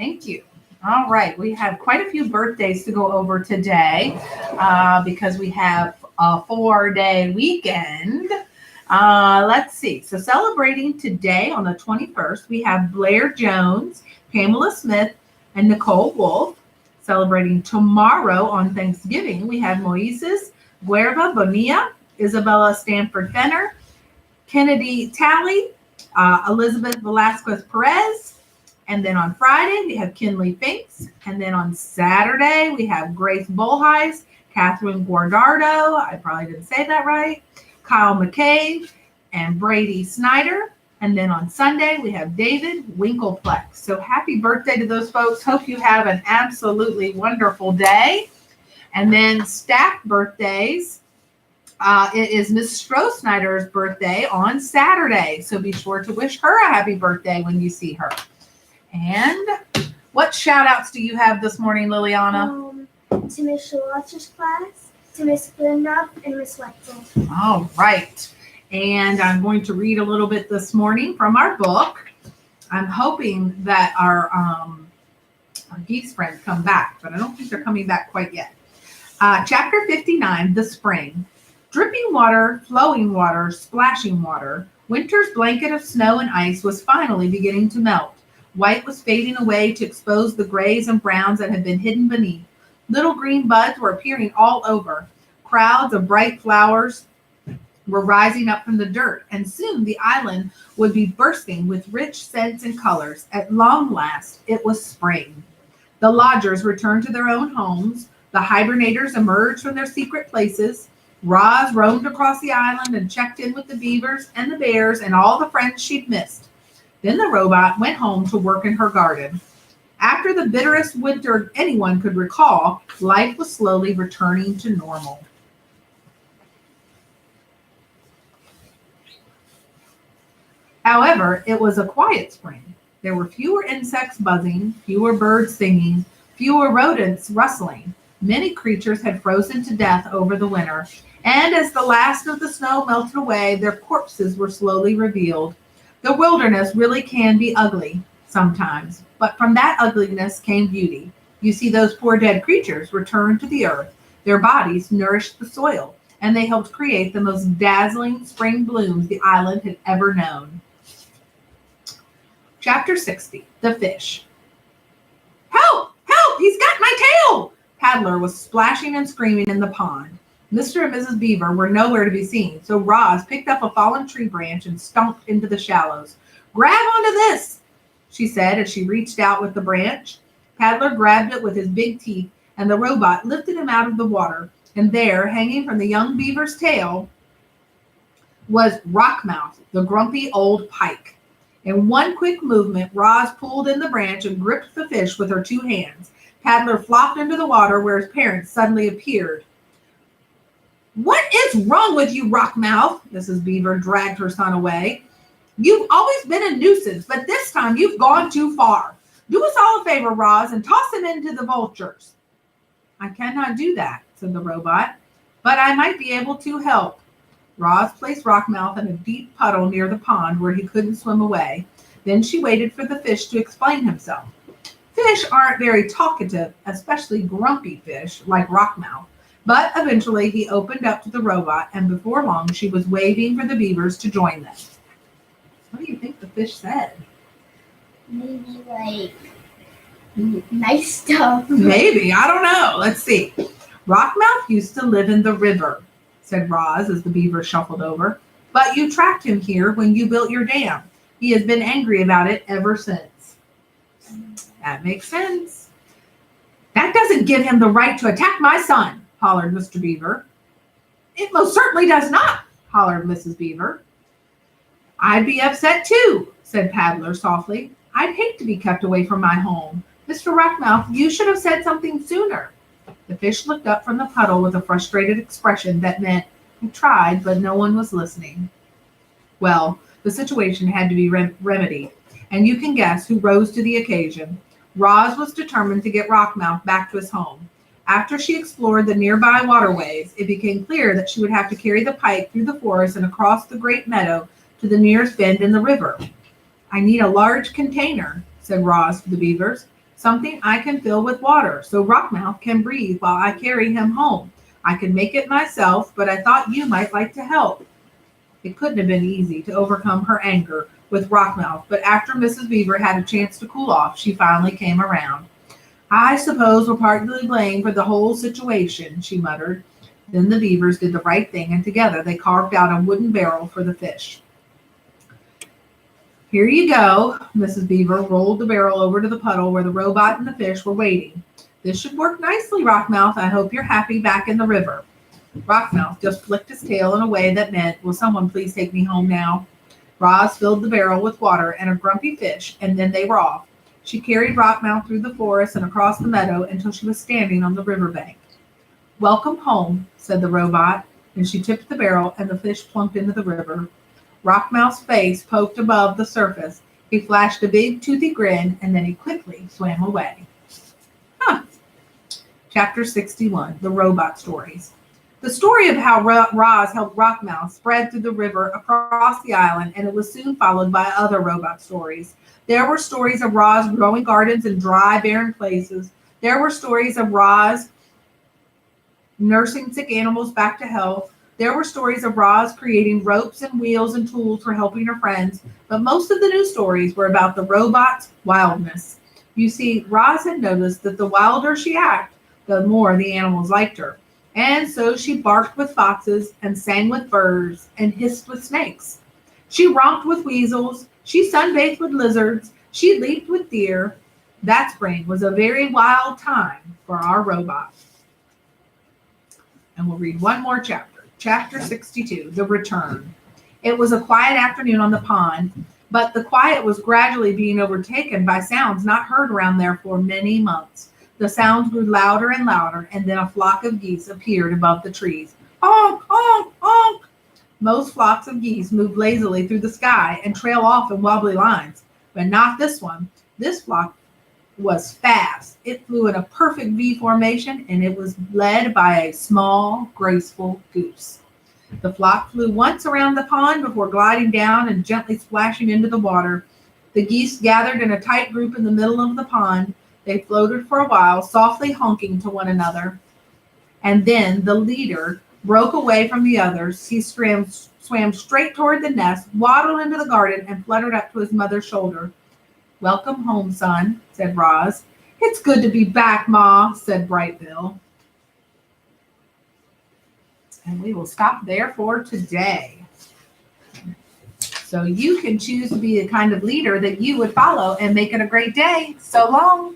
Thank you. All right, we have quite a few birthdays to go over today because we have a 4-day weekend. Let's see. So, celebrating today on the 21st, we have Blair Jones, Pamela Smith, and Nicole Wolf. Celebrating tomorrow on Thanksgiving, we have Moises Guerva Bonilla, Isabella Stanford Fenner, Kennedy Talley, Elizabeth Velasquez Perez. And then on Friday, we have Kinley Finks. And then on Saturday, we have Grace Bolheis, Catherine Guardardo. I probably didn't say that right. Kyle McCabe and Brady Snyder. And then on Sunday, we have David Winkleplex. So happy birthday to those folks. Hope you have an absolutely wonderful day. And then staff birthdays. It is Miss Stroh-Snyder's birthday on Saturday. So be sure to wish her a happy birthday when you see her. And what shout outs do you have this morning, Liliana? To Miss Schwartz's class, to Miss Glendup, and Miss Wetzel. All right. And I'm going to read a little bit this morning from our book. I'm hoping that our geese friends come back, but I don't think they're coming back quite yet. Chapter 59, The Spring. Dripping water, flowing water, splashing water. Winter's blanket of snow and ice was finally beginning to melt. White was fading away to expose the grays and browns that had been hidden beneath. Little green buds were appearing all over. Crowds of bright flowers were rising up from the dirt, and soon the island would be bursting with rich scents and colors. At long last, it was spring. The lodgers returned to their own homes. The hibernators emerged from their secret places. Roz roamed across the island and checked in with the beavers and the bears and all the friends she'd missed. Then the robot went home to work in her garden. After the bitterest winter anyone could recall, life was slowly returning to normal. However, it was a quiet spring. There were fewer insects buzzing, fewer birds singing, fewer rodents rustling. Many creatures had frozen to death over the winter, and as the last of the snow melted away, their corpses were slowly revealed. The wilderness really can be ugly sometimes, but from that ugliness came beauty. You see, those poor dead creatures returned to the earth. Their bodies nourished the soil, and they helped create the most dazzling spring blooms the island had ever known. Chapter 60, The Fish. Help! Help! He's got my tail! Paddler was splashing and screaming in the pond. Mr. and Mrs. Beaver were nowhere to be seen, so Roz picked up a fallen tree branch and stomped into the shallows. Grab onto this, she said as she reached out with the branch. Paddler grabbed it with his big teeth, and the robot lifted him out of the water. And there, hanging from the young beaver's tail, was Rockmouth, the grumpy old pike. In one quick movement, Roz pulled in the branch and gripped the fish with her two hands. Paddler flopped into the water where his parents suddenly appeared. What is wrong with you, Rockmouth? Mrs. Beaver dragged her son away. You've always been a nuisance, but this time you've gone too far. Do us all a favor, Roz, and toss him into the vultures. I cannot do that, said the robot, but I might be able to help. Roz placed Rockmouth in a deep puddle near the pond where he couldn't swim away. Then she waited for the fish to explain himself. Fish aren't very talkative, especially grumpy fish like Rockmouth. But eventually he opened up to the robot, and before long she was waving for the beavers to join them. What do you think the fish said? Maybe like nice stuff. Maybe. I don't know. Let's see. Rockmouth used to live in the river, said Roz as the beaver shuffled over. But you trapped him here when you built your dam. He has been angry about it ever since. That makes sense. That doesn't give him the right to attack my son, hollered Mr. Beaver. It most certainly does not, hollered Mrs. Beaver. I'd be upset too, said Paddler softly. I'd hate to be kept away from my home. Mr. Rockmouth, you should have said something sooner. The fish looked up from the puddle with a frustrated expression that meant he tried, but no one was listening. Well, the situation had to be remedied, and you can guess who rose to the occasion. Roz was determined to get Rockmouth back to his home. After she explored the nearby waterways, it became clear that she would have to carry the pike through the forest and across the great meadow to the nearest bend in the river. I need a large container, said Roz to the beavers. Something I can fill with water so Rockmouth can breathe while I carry him home. I can make it myself, but I thought you might like to help." It couldn't have been easy to overcome her anger with Rockmouth, but after Mrs. Beaver had a chance to cool off, she finally came around. "I suppose we're partly blamed for the whole situation," she muttered. Then the beavers did the right thing, and together they carved out a wooden barrel for the fish. "Here you go." Mrs. Beaver rolled the barrel over to the puddle where the robot and the fish were waiting. "This should work nicely, Rockmouth. I hope you're happy back in the river." Rockmouth just flicked his tail in a way that meant, "Will someone please take me home now?" Roz filled the barrel with water and a grumpy fish, and then they were off. She carried Rockmouth through the forest and across the meadow until she was standing on the riverbank. "Welcome home," said the robot, and she tipped the barrel and the fish plunked into the river. Rockmouth's face poked above the surface. He flashed a big toothy grin, and then he quickly swam away. Chapter 61, The Robot Stories. The story of how Roz helped Rockmouth spread through the river across the island, and it was soon followed by other robot stories. There were stories of Roz growing gardens in dry, barren places. There were stories of Roz nursing sick animals back to health. There were stories of Roz creating ropes and wheels and tools for helping her friends, but most of the new stories were about the robot's wildness. You see, Roz had noticed that the wilder she acted, the more the animals liked her. And so she barked with foxes and sang with birds and hissed with snakes. She romped with weasels. She sunbathed with lizards. She leaped with deer. That spring was a very wild time for our robot. And we'll read one more chapter. Chapter 62, The Return. It was a quiet afternoon on the pond, but the quiet was gradually being overtaken by sounds not heard around there for many months. The sounds grew louder and louder, and then a flock of geese appeared above the trees. Honk, honk, honk! Most flocks of geese moved lazily through the sky and trail off in wobbly lines, but not this one. This flock was fast. It flew in a perfect V formation, and it was led by a small, graceful goose. The flock flew once around the pond before gliding down and gently splashing into the water. The geese gathered in a tight group in the middle of the pond. They floated for a while, softly honking to one another. And then the leader broke away from the others. He swam straight toward the nest, waddled into the garden, and fluttered up to his mother's shoulder. "Welcome home, son," said Roz. "It's good to be back, Ma," said Bright Bill. And we will stop there for today. So you can choose to be the kind of leader that you would follow and make it a great day. So long.